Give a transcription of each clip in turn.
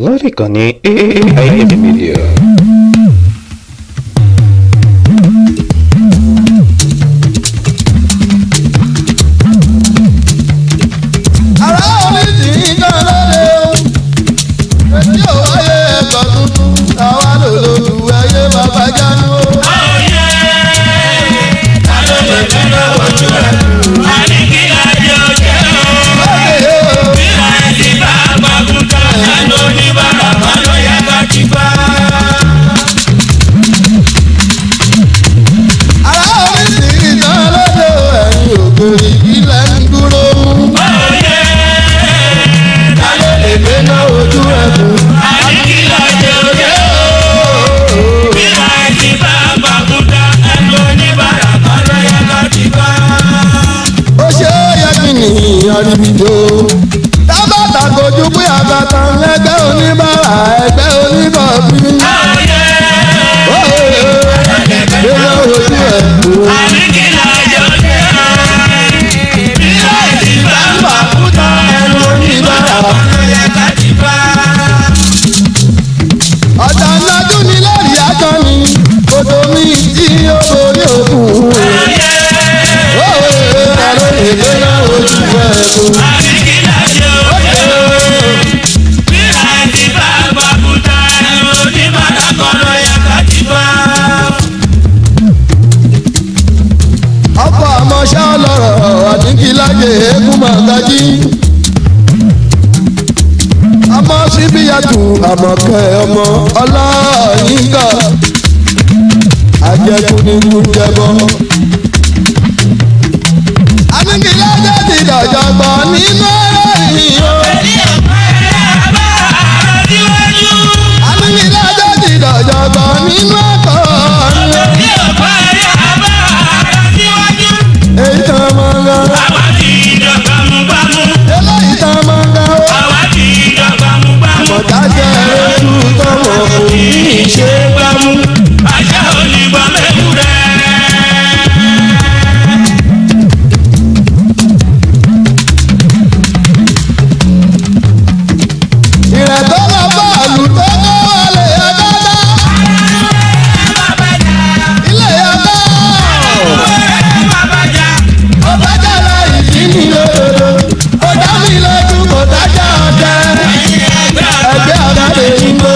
lórí ìkànnì AIM Media. tábàtà kojú pé àbàtà ẹgbẹ́ oníbàárà ẹgbẹ́ oníbọ̀bí. Bẹ́ẹ̀ ojú ẹ̀ kú. Ọ̀tá ńlájú ni lórí akọni kòtò mi tí ó borí òkú. Ọkọ̀ àmọ́ṣá ọlọ́rọ̀ àdínkìlájẹ eégún màgájí. Ọmọ síbíyàtù àmọ̀kẹ́ ọmọ ọlọ́yìnká. Àjẹkù ni kú jẹbọ. Àdínkìlájẹ ti dọ̀jọ̀gbọ̀ nínú ìrìn o. Àdínkìlájẹ ti dọ̀jọ̀gbọ̀ nínú ọkọ̀ ọ̀run. Èyí tán máa ń ga. Àwa ti dọ̀gba mú gbámú. Eléyìí tán máa ń ga o. Àwa ti dọ̀gba mú gbámú. Mọ̀dájẹ́ ojú tọmọ òní ṣe gbámú. Ajá onígbà mẹ́kúrẹ́. Ìrẹ̀ tó lọ bọ́ọ̀lù tó kọ́ wọlé ọ̀dọ́dọ́. Ilé ọ̀dọ́. Ọ̀bájá láì sí ní lòdòdó. Ó dá mi lójú kò dájá ọ̀dẹ. Ẹgbẹ́ ọ̀dọ́ lè ní gbó.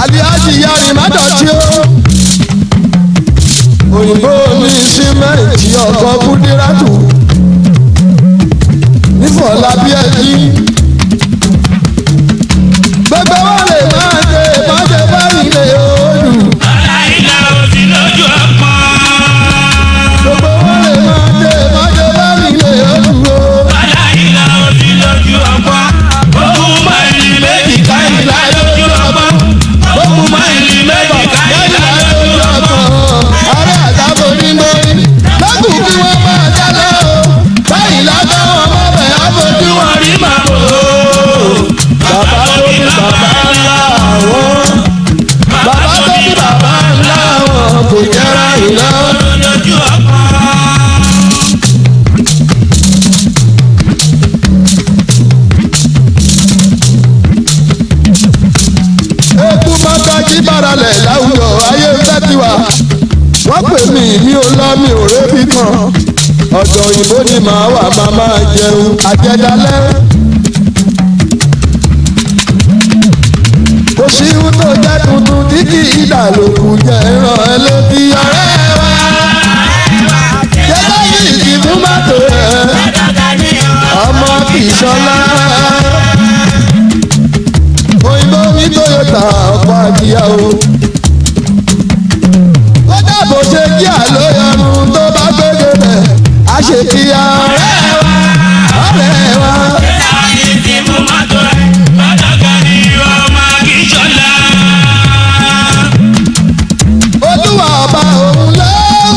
Àdìájì yarí má dọ̀tí o. Òyìnbó ní símẹ́ǹtì ọkọ̀ Kúdírátù. Nífọ̀lábí ẹjí. Gbogbo wọn lè máa ṣe ìbáṣe báyìí lè olù. Ọ̀la ìlà òsì lójú ọpọ́n. Gbogbo wọn lè máa ṣe ìbáṣe báyìí lè olù o. Ọ̀la ìlà òsì lójú ọpọ́n. Ogún máìlì méjì káyìlá lójú ọpọ́n. Ogún máìlì méjì káyìlá lójú ọpọ́n. Ààrẹ àtàbò ní mórí. Lọ́gùn kí wọ́n máa jálẹ̀ o. Báyìí látọ̀ wọn mọ̀ bẹ̀ àbójú wọn. Wọ́n rí màbò. Bàbá tó bí bàbá ńlá wọn. Bàbá tó bí bàbá ńlá wọn kò jẹ́ra ìlọ. Lójú ọpọ́n. Eégún mọ́gájí báralẹ̀ láwùjọ ayé fẹ́ tiwa. Wọ́n pè mí mi ò lọ mi ò rébi kan. Ọ̀dọ̀ òyìnbó ni màá wà máa máa jẹun àjẹdálẹ́. Kò sí ihun tó jẹ́ tuntun tí kì í dà lókù jẹ́ ìran ẹ létí ọ̀rẹ́ wa. Jẹ́jẹ́ kì í ti fún mọ́tò rẹ̀. Ọmọ kì í ṣọlá. Òyìnbó ní Toyota ọkọ̀ àdìyàwó. Kódà bó ṣe kí àlóyọrùn tó bá gbégbé bẹ̀ á ṣe kí ọ̀rẹ́ wa ọ̀rẹ́ wa. Olúwa ọba òun ló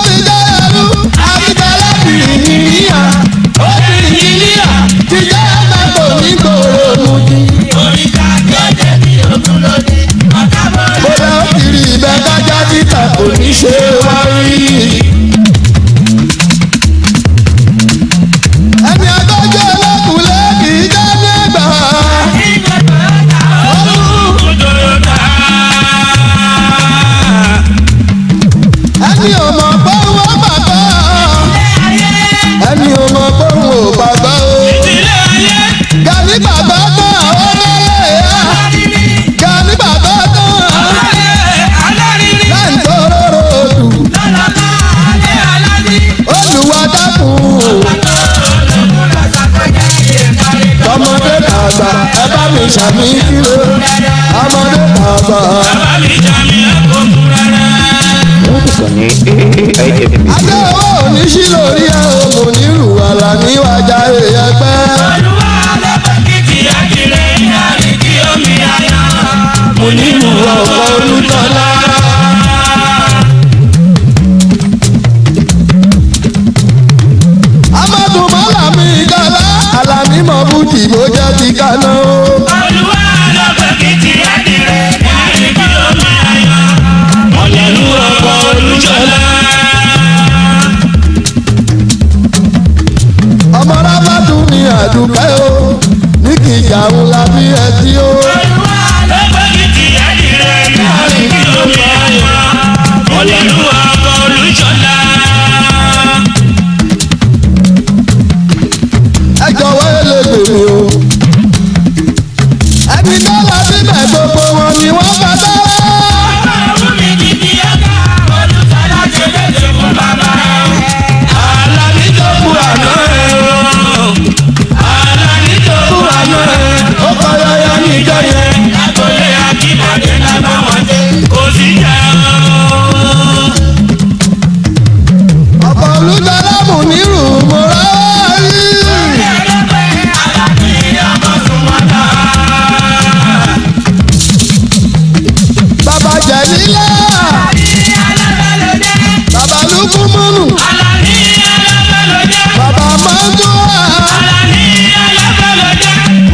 fi jẹ́ ẹrú àbíjálẹ̀ bìrìyà ó bìrìyà ti jẹ́ ẹgbẹ́ ní gbòòrò mùjí. Bóyá ó ti rí ibẹ̀ kájá títà kò ní ṣe wá rí. sàmì kíló ọmọdé bàbá. bàbá mi sàmì ẹ̀kọ́ fún rárá. Ìkànnì AIF Media. adé owó oníṣí lórí ẹ̀ òmù nílùú àlà níwájà èèyàn pẹ́. olúwa lọ́pọ̀kìtì àkìlẹ̀ ìyàrí kí omi ayọ̀. mo nílùú ọkọ̀ olùtọ́lá. amádùnmọ́lá mi gàlá àlàní mọ̀ bùtì bó jẹ́ ti gánà o. olúwa lọ́pọ̀kìtì àkìlẹ̀ ìyàrí kí omi ayọ̀. mo nílùú ọkọ̀ olùtọ́lá. ọmọ rábàdùn ní àdùpẹ́ o ní kì í jàun la bí ẹ tí o. olúwa lọ́pọ̀kìtì àkìlẹ̀ ìyàrí kí omi ayọ̀. mo nílùú ọkọ̀ olùtọ́lá. ẹ jọ̀wọ́ elégbè mi o. ẹni tó lọ síbẹ̀ gbogbo wọn ni wọ́n bá dára. ọ̀rọ̀ mi ti di ọ̀gá olùtọ́lá ṣe léṣe fún bàbá. Àlàní tó kú àná ẹ̀ o. Àlàní tó kú àná ẹ̀. ó kọ yọyọ níjọ yẹn. Lágbólé Akínbọ̀dé lábá wọn dé. Kò sí jà o. ọ̀pọ̀ olùdarámù nírù mo rà á rí. Àlàní ọmọ Sùnmọ́lá. bàbá jẹ̀lílá bàbá lukumunu Àlàní alábẹ́lódé. bàbá mọ́tòwá Àlàní alábẹ́lódé.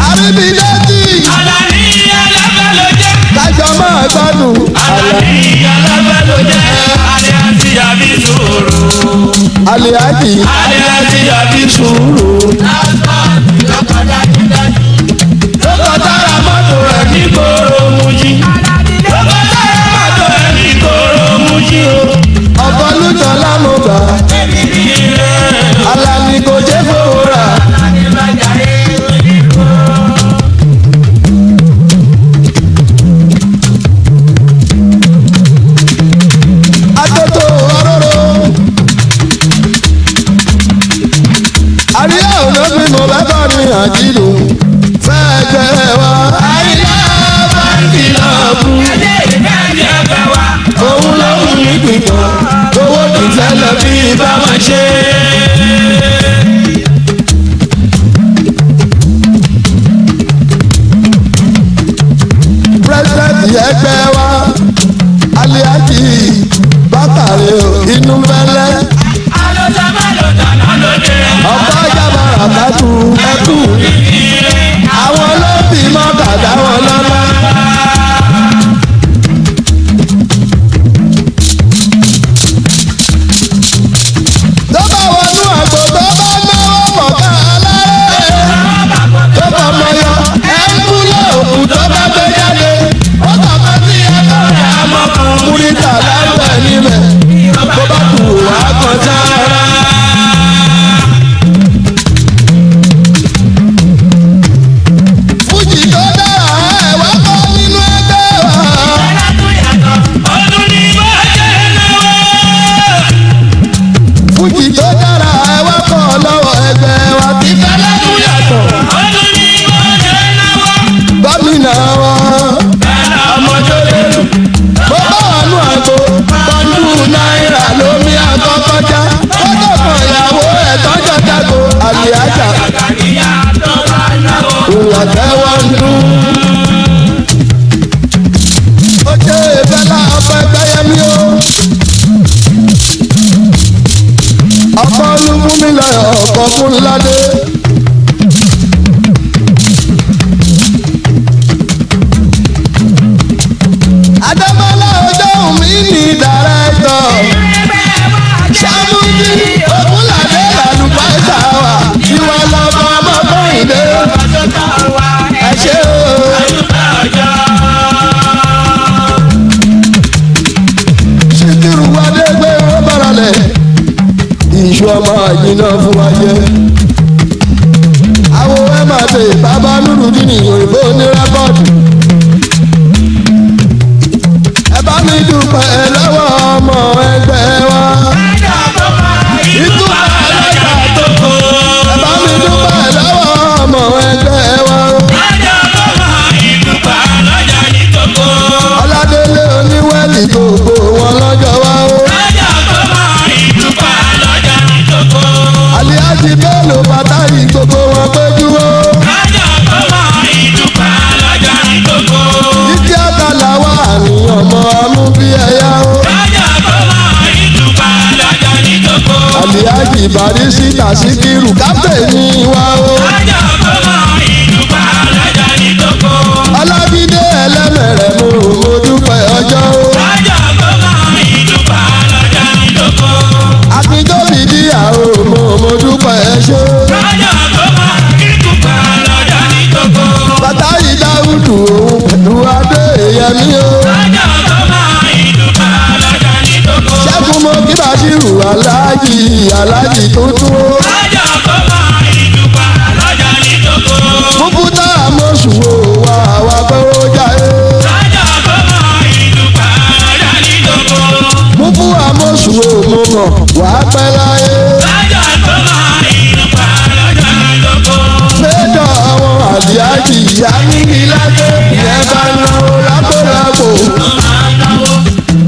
àríbídẹ́tì Àlàní alábẹ́lódé. kájọ máa gbádùn. Àlàní alábẹ́lódé. Alẹ́ àti àbí sùúrù. aliaji Alẹ́ àti àbí sùúrù. Lọ́kọ̀tara mọ́tò ẹ̀ ní kóró Mújí. Lọ́kọ̀tara mọ́tò ẹ̀ ní kóró Mújí o. ọ̀pọ̀ olùtọ̀ lámùgbà alani kò jẹ́ fowó rà. atótó ọ̀rọ̀rọ̀ àríyá olóbìn mo bẹ́ bá ní àjílù fẹ́ẹ́ jẹ́ wa. Àyíká báńkì lọ́ọ̀bù. Ẹ̀jẹ̀ ìgbàdí ẹgbẹ́ wa. òun ló ń ní gbìngàn owó Ìfẹ́ lọ bí bá wọn ṣe. pírẹsidẹ́ntì ẹgbẹ́ wa aliaji bákàrẹ inú fẹ́lẹ́ Àlọ́jà má lọ dáná lóde. ọ̀pọ̀ jábọ̀ àbájú ẹkú àwọn ló bí mọ́ kàdá wọn lọ́lá. tó bá wọnú àgbò tó bá náwó mọ̀ká alárẹ̀ tó bá mọyọ ẹ̀ńkúlẹ̀ òkú tó bá gbé jáde ó tàbí sí ẹ̀kọ́ rẹ̀ àmọ́kàn múrítà lábẹ́ níbẹ̀ bó bá kù wá kan sára. fújì tó dára ẹ̀ wá kọ́ nínú ẹgbẹ́ wa. Ọdún ní bá jẹ́ náwó. fújì tó dára ẹ̀ wá kọ́ lọ́wọ́ ẹgbẹ́ wa. ìfẹ́ lẹ́nu yàtọ̀ Ọdún ní bá jẹ́ náwó. gómìnà wọn. Ọmọ tó lérò. bó bá wà nù àgbo pọ́ńdù náírà lómi àkọ́kọ́ já fọ́tò kan ìyàwó ẹ̀ tọ́jọ́ jágo àlìájà Àgàníyà tó bá náwó. ìwọ̀tẹ́wọ́ ń dún. ó jẹ́ ìfẹ́lá ọkọ̀ ẹgbẹ́yẹmí o. ọkọ̀ olúfúnmi lọ́yọ̀ ọkọ̀ fúnládé. adémọ́lá ọjọ́ mi ní dàrẹ́tọ̀. sàmúdí ògúnládé làlùbáṣà wà tí wọ́n lọ bọ́ ọmọ bọ́ìndé. ẹ ṣé o. síkírù wádé gbé wọn báralẹ̀. ìṣù ọmọ àjìnà fún wa jẹ. àwo ẹ máa tẹ bàbá nùrùdí ní òyìnbó ní rẹ́kọ̀dù. ẹ bá mi dúpẹ́ lọ́wọ́ ọmọ ẹgbẹ́ wa. ìtumọ̀ alága tó kọ. ẹ bá mi dúpẹ́ lọ́wọ́ ọmọ ẹgbẹ́ wa. Síkírù káfẹ́ ní wa o. lọ́jọ́ kó mọ ìdúpà lọ́jọ́ ní tókó. Ọlábídé ẹlẹ́mẹ̀rẹ̀ mo dúpẹ́ ọjọ́ o. lọ́jọ́ kó mọ ìdúpà lọ́jọ́ ní tókó. Akíndóbi díà o mo dúpẹ́ ṣe. lọ́jọ́ kó mọ ìdúpà lọ́jọ́ ní tókó. Bàtáyì Dáúdù òun pẹ̀lú Adéyẹmí o. lọ́jọ́ kó mọ ìdúpà lọ́jọ́ ní tókó. Ṣẹ́gun mo kí Bàṣírù aláàjì tuntun o. lọ́jọ́ kó mọ ìdúpà lọ́jọ́ ní tókó. Kúkútà àmọ́sù o wà pé ó jáde. lọ́jọ́ kó mọ ìdúpà lọ́jọ́ ní tókó. Kúkú àmọ́sù o mo mọ̀ wà pẹ́ láyé. lọ́jọ́ kó mọ ìdúpà lọ́jọ́ ní tókó. Méjọ àwọn àdìájì ìyá níbi lágbé ìyẹn bá náwó lápòlápò.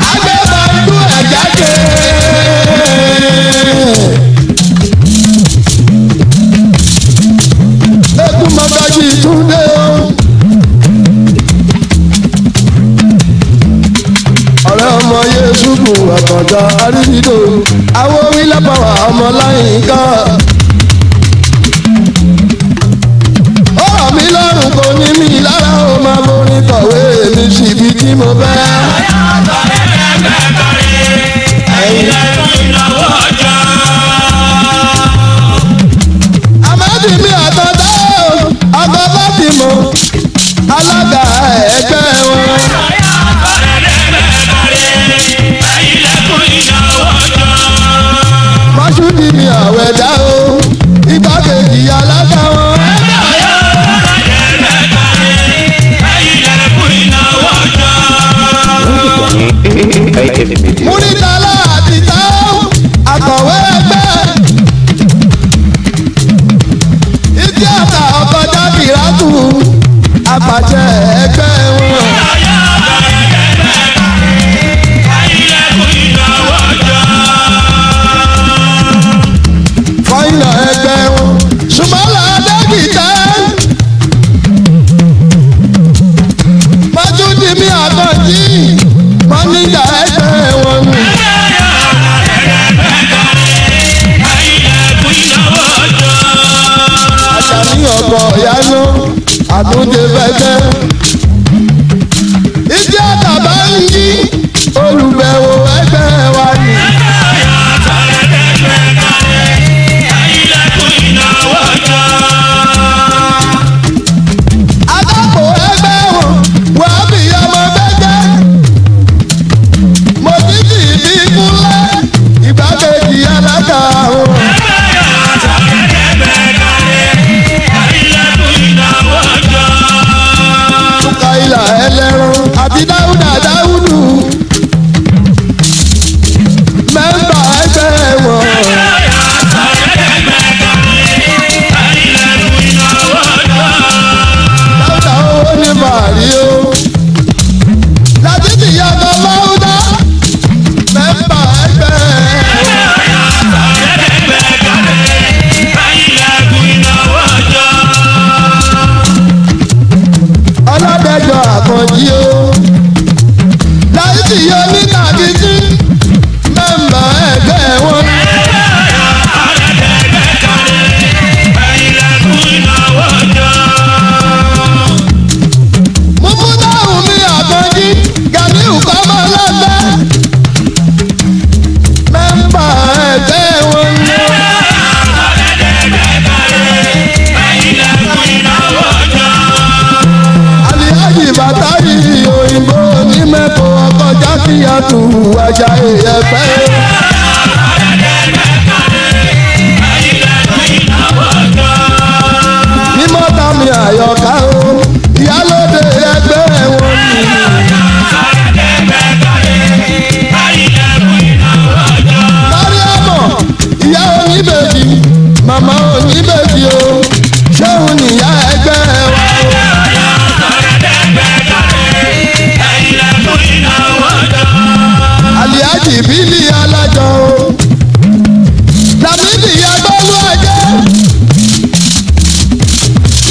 Agbẹ́bà ń dún ẹ̀ jáde. Ekú mọ́gájì Túndé o. Ọ̀rẹ́ ọmọ Yéṣùkù àkàndá àrídìdò. Àwọn wílẹ̀ pàwọ́ ọmọ láyìn kan. Ọ̀rọ̀ mi lọ́rùn kò ní mi lára ó máa borin kọ̀wé mi síbi tí mo fẹ́. Àmọ́dì mi àtọ́dá o, ọkọ̀ láti mọ alága ẹgbẹ́ wọn. Mọ́ṣúdì mi àwẹ̀dá o, igbákejì alága wọn. Múnítàlá àti táwọn akọ̀wé ẹgbẹ́. Ìdí àtà ọkọ̀ Jákìrátù apàṣẹ ẹgbẹ́ wọn. Fọ́ìnà ẹgbẹ́ wọn. Ṣùmọ́lá Adékìtẹ́. Mọ́júdì mi àkànjí. Mọ́níjà ẹgbẹ́ wọn ni. Àṣàní ọ̀pọ̀ ìyanu àtúndé fẹ́fẹ́. Ìdí àtàbá ń yí olùbẹ̀wò ẹgbẹ́ wa ni. Adáko ẹgbẹ́ wọn wà á fi ọmọ gbẹ́gbẹ́. Mo ti fi ìbí kúnlẹ̀ ìgbákejì alága wọn. Mukaila ẹlẹ́run àti Dáúdù mẹ́mbà ẹgbẹ́ wọn. Dáúdà ó ní màrí o. Látìtì yàtọ̀ Láúdà mẹ́mbà ẹgbẹ́ ọlọ́dẹ̀jọ àkànjí o. Láìsí yọ ní tàbítí mẹ́mbà ẹgbẹ́ wọn. Múmú dáhùn mi àkànjí Gàníù kọ́mọ lọ́gbẹ́. Mẹ́mbà ẹgbẹ́ wọn ni. Àlìyájì Bàtàrí òyìnbó ní mẹ́kọ̀ọ́ ọkọ̀ Jákìyàtù àjà ẹ̀fẹ́. Mímọ́ta mi àyọ̀ká o, ìyálóde ẹgbẹ́ wọn ni. Máríàmọ̀, ìyá oníbejì, màmá oníbejì o, ṣéun nìyá ẹgbẹ́ wa o. Àlìyájì Bílí alájọ o. Làmídì agbọ́lú ajé.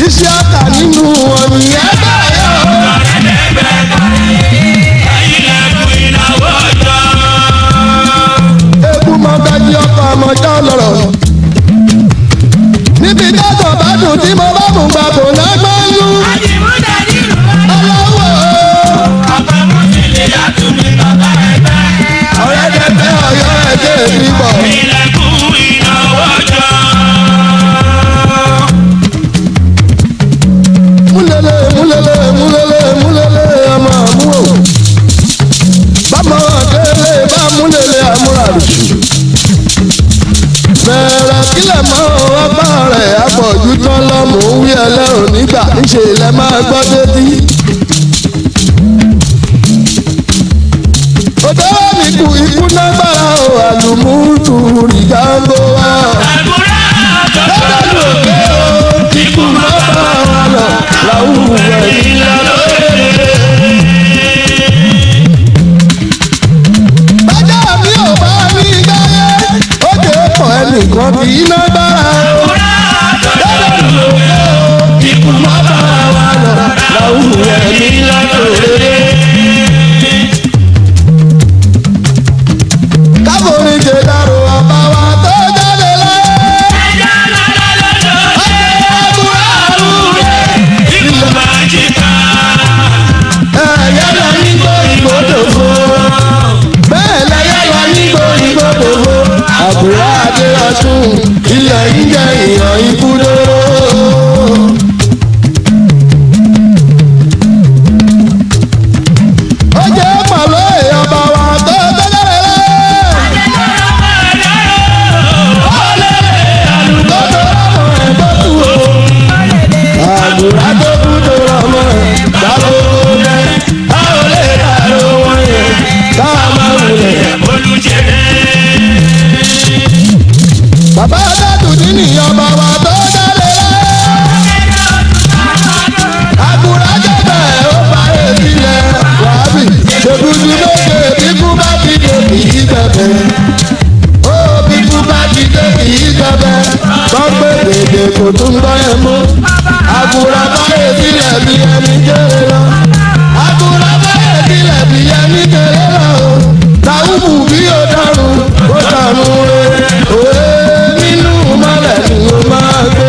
Iṣẹ́ àtà nínú ọ̀nì ẹgbẹ́ yọ. Eku mọ bẹ́ẹ̀ di ọkọ̀ àmọ́jọ́ lọ́rọ̀. níbi tọ́tọ̀ bá dùn tí mo bá mú gbà kò lọ́gbọ́n yú. àjìmúdà nínú ọlọ́wọ́ ọ̀pọ̀ mú ti lè yàtú mi bàbá ẹgbẹ́. ọ̀rẹ́ dẹ́gbẹ́ ọ̀yọ́ ẹ̀jẹ̀ mi bọ̀. ilẹ̀kùn ìnáwó jọ. múlẹ̀lẹ̀ múlẹ̀lẹ̀ múlẹ̀lẹ̀ múlẹ̀lẹ̀ ọmọ àmúwò. bámọ̀ délé bá múlẹ̀lẹ̀ àmúradùsù. bẹ̀rẹ̀ kílẹ̀ mọ́ ọba rẹ̀ àpọ̀jù tán lọ́mú wí ẹlẹ́rùn nígbà ńṣe ilẹ̀ máa gbọ́ dédí. òdòwò mi kù ikú nágbára o àlùmútù rìgáńgó wa. àgùrá lọ́dọ̀ lòkè o ikú má bá wa lọ làwùjọ ìlànà. bájá mi ò bá mi gbáyé ó dé pọ̀ ẹnìkan kì í nágbára o. lọ́dọ̀ lòkè o ikú má bá wa lọ làwùjọ ìlànà. káforin ṣe dárò ọba wa tó jáde láyé. ẹja lọ́lọ́lọ́lọ́ àbúrò àrùrè. ikú máa jí ká. ẹ̀yẹ́ lọ ní gbòǹgbò dòfo. bẹ́ẹ̀ lẹ́yẹ́ lọ ní gbòǹgbò dòfo. àbúrò adé ọ̀tún ilẹ̀ ń jẹ́ ìyàn ikú dóró. ó jẹ́ pàlọ́ ọba wa tó jáde láyé. àgùrá tó kú tó rọmọ ẹ̀ dábò bẹ́ a ò lè dàrú wọn yẹn ká má wulẹ̀. bàbá dàdú nínú ọba wa tó jáde láyé. àgùrá jẹ́bẹ̀ ó bá èsì lẹ̀ wàhábì ṣègùdù méje bíkú bá ti dé kì í bẹ̀bẹ̀. ó bíkú bá ti dé kì í bẹ̀bẹ̀. gbọ́ngbẹ́ gbèdé kò tún gbọ́ yẹn mú. àgùrá báyé sílẹ̀ bí ẹni kéré lọ. àgùrá báyé sílẹ̀ bí ẹni kéré lọ. làwùbù bí ó dàrún ó dàrún rẹ̀. òwe nínú mọ́lẹ̀ ni ó máa gbé.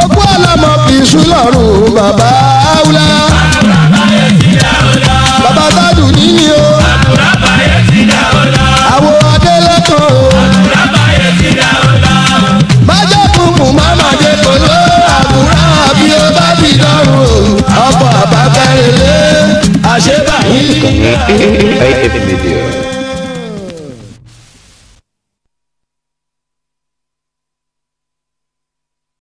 okú ọlọ́mọ kì í sùn lọ́rùn bàbá áwùlá. bàbá sádù níní o. àwọ̀ adélẹ́kọ̀ọ́ o. májá kúkú máma jẹ kòló àbúrá bí ó bá ti dọ̀rùn ọkọ̀ àbákẹ́rẹ́lé àṣebà yìí. AF Media.